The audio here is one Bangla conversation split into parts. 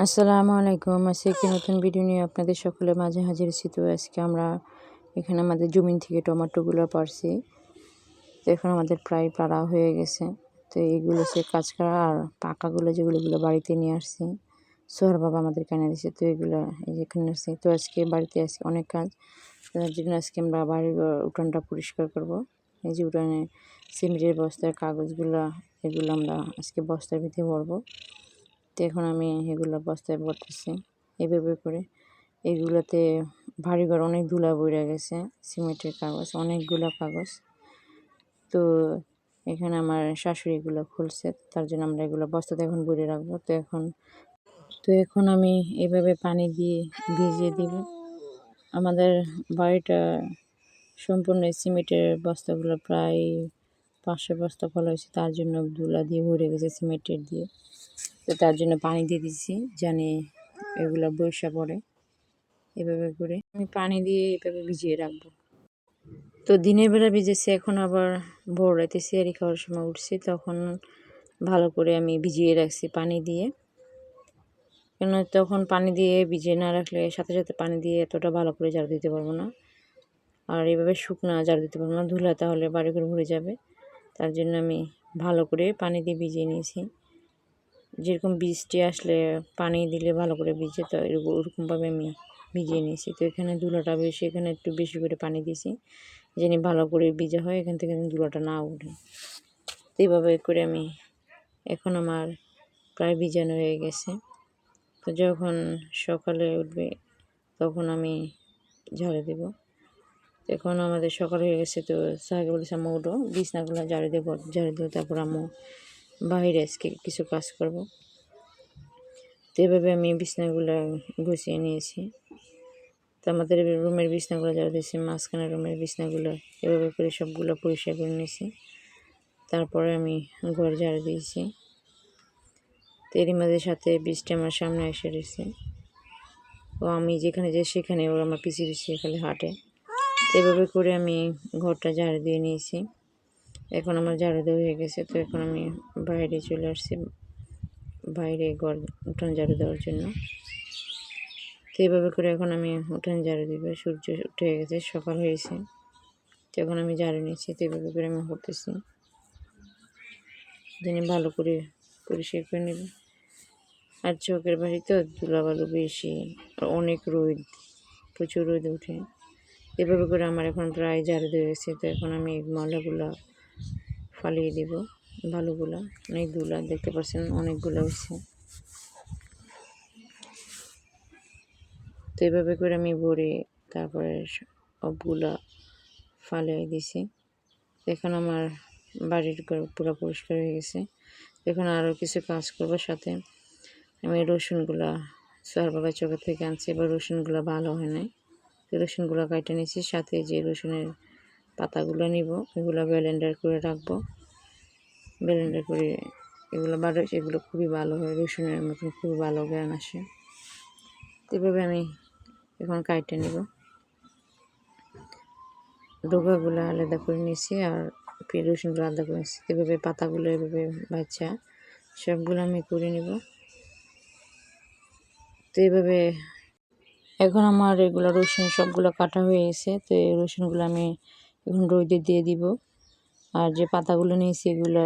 আসসালামু আলাইকুম। আজকে একটি নতুন ভিডিও নিয়ে আপনাদের সকলের মাঝে হাজির হয়েছি। তো আজকে আমরা এখানে আমাদের জমিন থেকে টমেটোগুলো পারছি। তো এখন আমাদের প্রায় পাড়া হয়ে গেছে। তো এইগুলো সে কাজ করা আর পাকাগুলো যেগুলো বাড়িতে নিয়ে আসছি, সোহার বাবা আমাদের এনে দিয়েছে। তো এগুলো এই যে এখানে আসছি। তো আজকে বাড়িতে আসছি অনেক কাজ, তার জন্য আজকে আমরা বাড়ির উঠানটা পরিষ্কার করব। এই যে উঠানে সিমেন্টের বস্তার কাগজগুলো, এগুলো আমরা আজকে বস্তার ভিতরে ভরবো। তো এখন আমি এগুলো বস্তায় ভরতেছি এভাবে করে। এগুলোতে ভারী ঘর অনেক ধুলা বইরা গেছে, সিমেন্টের কাগজ অনেকগুলো কাগজ। তো এখানে আমার শাশুড়ি এগুলো খুলছে, তার জন্য আমরা এগুলো বস্তাতে এখন ভরে রাখবো। তো এখন আমি এভাবে পানি দিয়ে ভিজিয়ে দিব। আমাদের বাড়িটা সম্পূর্ণ সিমেন্টের বস্তাগুলো প্রায় 500 বস্তা ফল হয়েছে, তার জন্য ধুলা দিয়ে ভরে গেছে সিমেন্টের দিয়ে। তো তার জন্য পানি দিয়ে দিচ্ছি জানি এগুলো বর্ষা পড়ে। এভাবে করে আমি পানি দিয়ে এভাবে ভিজিয়ে রাখবো। তো দিনের বেলা ভিজেছি, এখন আবার ভোর রাতে সিয়ারি খাওয়ার সময় উঠছি, তখন ভালো করে আমি ভিজিয়ে রাখছি পানি দিয়ে। কেন তখন পানি দিয়ে ভিজিয়ে না রাখলে সাথে সাথে পানি দিয়ে এতটা ভালো করে ঝাড়ু দিতে পারবো না, আর এভাবে শুকনা ঝাড়ু দিতে পারবো না, ধুলা তাহলে বাড়ি করে ভরে যাবে। তার জন্য আমি ভালো করে পানি দিয়ে ভিজিয়ে নিয়েছি। যেরকম বৃষ্টি আসলে পানি দিলে ভালো করে ভিজে, তো ওরকমভাবে আমি ভিজিয়ে নিয়েছি। তো এখানে ধুলাটা বেশি, এখানে একটু বেশি করে পানি দিয়েছি যেন ভালো করে ভিজা হয়, এখান থেকে ধুলাটা না উঠে। তো এইভাবে করে আমি এখন আমার প্রায় ভিজানো হয়ে গেছে। তো যখন সকালে উঠবে তখন আমি ঝাড়ু দেব। এখন আমাদের সকাল হয়ে গেছে, তো সাহাকে বলেছে আম্মু উঠো, বিছনাগুলো ঝাড়ু দেবো, তারপর আম্মু বাইরে আজকে কিছু কাজ করব। তো এভাবে আমি বিছনাগুলো গুছিয়ে নিয়েছি। তো আমাদের রুমের বিছনাগুলো ঝাড়ু দিয়েছি, মাঝখানে রুমের বিছনাগুলো এভাবে করে সবগুলো পরিষ্কার করে নিয়েছি। তারপরে আমি ঘর ঝাড়ু দিয়েছি। তো এরই মাঝে সাথে বৃষ্টি আমার সামনে এসে রয়েছে, ও আমি যেখানে যাই সেখানে ওরা আমার পিছিয়ে পিছিয়ে খালি হাঁটে। এভাবে করে আমি ঘরটা ঝাড়ু দিয়ে নিয়েছি। এখন আমার ঝাড়ু দেওয়া হয়ে গেছে। তো এখন আমি বাইরে চলে আসছি, বাইরে ঘর উঠান ঝাড়ু দেওয়ার জন্য। তো এইভাবে করে এখন আমি উঠান ঝাড়ু দিব। সূর্য উঠে গেছে, সকাল হয়েছে, তো এখন আমি ঝাড়ু নিচ্ছি। তো এইভাবে করে আমি করতেছি যিনি ভালো করে পরিষ্কার করে নেব। আর চোখের বাড়ি তো ধুলাবালু বেশি, অনেক রোদ, প্রচুর রোদ উঠে। এভাবে করে আমার এখন প্রায় ঝাড়ু দিয়ে গেছে। তো এখন আমি এই ময়লাগুলো ফালিয়ে দেব, ভালোগুলো অনেক ধুলা দেখতে পাচ্ছেন, অনেকগুলো হয়েছে। তো এভাবে করে আমি ভরে তারপরে সবগুলা ফালিয়ে দিছি। এখন আমার বাড়ির ঘর পুরো পরিষ্কার হয়ে গেছে। এখন আরও কিছু কাজ করবো। সাথে আমি রসুনগুলা সোহার বাবার চোখের থেকে আনছি, এবার রসুনগুলো ভালো হয় নাই, তো রসুনগুলো কেটে নিয়েছি। সাথে যে রসুনের পাতাগুলো নিব, এগুলো ব্লেন্ডার করে রাখবো। ব্লেন্ডার করে এগুলো এগুলো খুবই ভালো হয়, রসুনের মতন খুবই ভালো জ্ঞান আসে। এভাবে আমি এখন কেটে নেব। ডোকাগুলো আলাদা করে নিয়েছি আর রসুনগুলো আলাদা করে নিয়েছি। এভাবে পাতাগুলো এভাবে বাচ্চা সবগুলো আমি করে নেব। তো এইভাবে এখন আমার এগুলো রসুন সবগুলো কাটা হয়ে গেছে। তো এই রসুনগুলো আমি এখন রোদে দিয়ে দিব। আর যে পাতাগুলো নিয়েছি এগুলো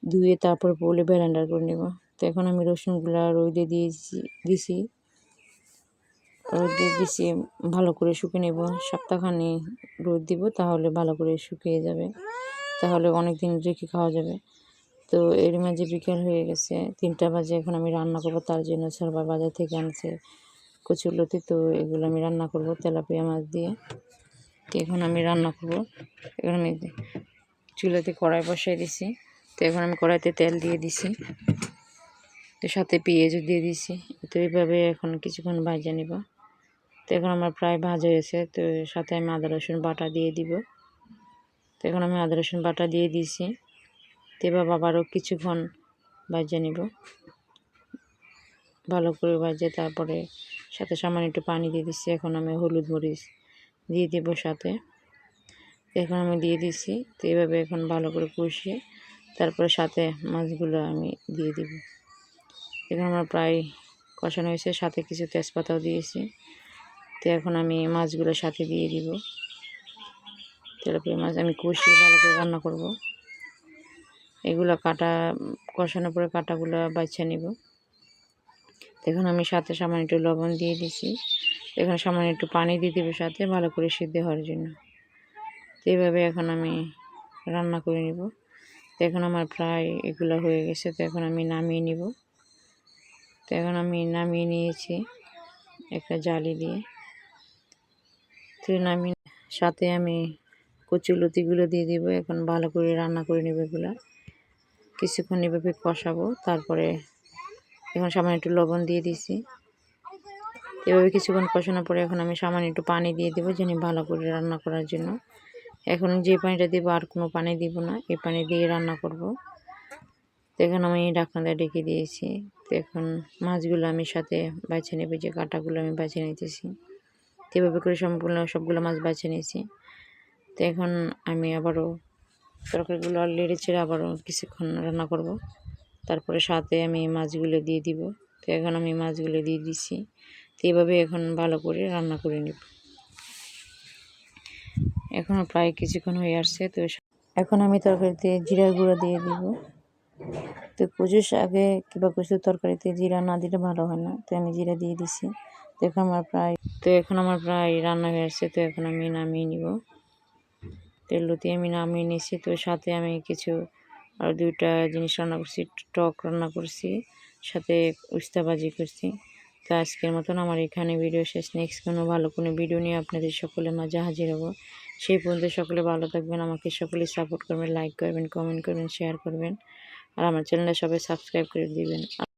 ধুয়ে তারপর পলে ব্লেন্ডার করে নেব। তো এখন আমি রসুনগুলো রোদে দিছি ভালো করে শুকিয়ে নেব। সপ্তাহখানি রোদ দিব, তাহলে ভালো করে শুকিয়ে যাবে, তাহলে অনেক দিন রেখে খাওয়া যাবে। তো এর মাঝে বিকেল হয়ে গেছে, 3টা বাজে। এখন আমি রান্না করবো, তার জন্য সরবার বাজার থেকে আনছে কচুরলতি। তো এগুলো আমি রান্না করব তেলাপিয়া মাছ দিয়ে। তো এখন আমি রান্না করব। এখন আমি চুলাতে কড়াই বসাই দিছি। তো এখন আমি কড়াইতে তেল দিয়ে দিছি, তো সাথে পেঁয়াজও দিয়ে দিছি। তো এইভাবে এখন কিছুক্ষণ ভাজা নিব। তো এখন আমার প্রায় ভাজা হয়েছে। তো সাথে আমি আদা রসুন বাটা দিয়ে দিব। তো এখন আমি আদা রসুন বাটা দিয়ে দিয়েছি। তো এবার আবারও কিছুক্ষণ ভাজা নিব, ভালো করে ভাজে। তারপরে সাথে সামান্য একটু পানি দিয়ে দিচ্ছি। এখন আমি হলুদ মরিচ দিয়ে দেবো সাথে। এখন আমি দিয়ে দিচ্ছি। তো এইভাবে এখন ভালো করে কষিয়ে তারপরে সাথে মাছগুলো আমি দিয়ে দিব। এখন আমার প্রায় কষানো হয়েছে, সাথে কিছু তেজপাতাও দিয়েছি। তো এখন আমি মাছগুলো সাথে দিয়ে দিব। তেলাপিয়া মাছ আমি কষিয়ে ভালো করে রান্না করব। এগুলো কাটা কষানোর পরে কাটাগুলো বাছা নিব। এখন আমি সাথে সামান্য একটু লবণ দিয়ে দিছি। এখন সামান্য একটু পানি দিয়ে দিব সাথে, ভালো করে সিদ্ধ হওয়ার জন্য। তো এইভাবে এখন আমি রান্না করে নিব। তো এখন আমার প্রায় এগুলো হয়ে গেছে। তো এখন আমি নামিয়ে নিব। তো এখন আমি নামিয়ে নিয়েছি একটা জালি দিয়ে। তো নামিয়ে সাথে আমি কচুলতিগুলো দিয়ে দিব। এখন ভালো করে রান্না করে নেব। এগুলো কিছুক্ষণ এভাবে কষাবো। তারপরে এখন সামান্য একটু লবণ দিয়ে দিছি। এভাবে কিছুক্ষণ কষানোর পরে এখন আমি সামান্য একটু পানি দিয়ে দেবো, যেন ভালো করে রান্না করার জন্য। এখন যে পানিটা দিব আর কোনো পানি দিব না, এই পানি দিয়ে রান্না করব। তো এখন আমি ঢাকনা দিয়ে ঢেকে দিয়েছি। তো এখন মাছগুলো আমি সাথে বেছে নেব, যে কাঁটাগুলো আমি বেছে নিতেছি। তো এভাবে করে সম্পূর্ণ সবগুলো মাছ বেছে নিয়েছি। তো এখন আমি আবারও তরকারিগুলো নেড়ে চেড়ে আবারও কিছুক্ষণ রান্না করব। তারপরে সাথে আমি মাছগুলো দিয়ে দিব। তো এখন আমি মাছগুলো দিয়ে দিচ্ছি। তো এইভাবে এখন ভালো করে রান্না করে নেব। এখনও প্রায় কিছুক্ষণ হয়ে আসছে। তো এখন আমি তরকারিতে জিরার গুঁড়া দিয়ে দিব। তো কচুর শাকে কিংবা কচুর তরকারিতে জিরা না দিলে ভালো হয় না, তো আমি জিরা দিয়ে দিছি। তো এখন আমার প্রায় রান্না হয়ে আসছে। তো এখন আমি নামিয়ে নিব। তেল লুতিয়ে আমি নামিয়ে নিয়েছি। তো সাথে আমি কিছু আর 2টা জিনিস রান্না করছি। টক রান্না করছি, সাথে উস্তা ভাজি করছি। তো আজকের মতন আমার এখানে ভিডিও শেষ। নেক্সট কোনো ভালো কোনো ভিডিও নিয়ে আপনাদের সকলের মাঝে হাজির হব। সেই পর্যন্ত সকলে ভালো থাকবেন, আমাকে সকলে সাপোর্ট করবেন, লাইক করবেন, কমেন্ট করবেন, শেয়ার করবেন, আর আমার চ্যানেলটা সবাই সাবস্ক্রাইব করে দিবেন।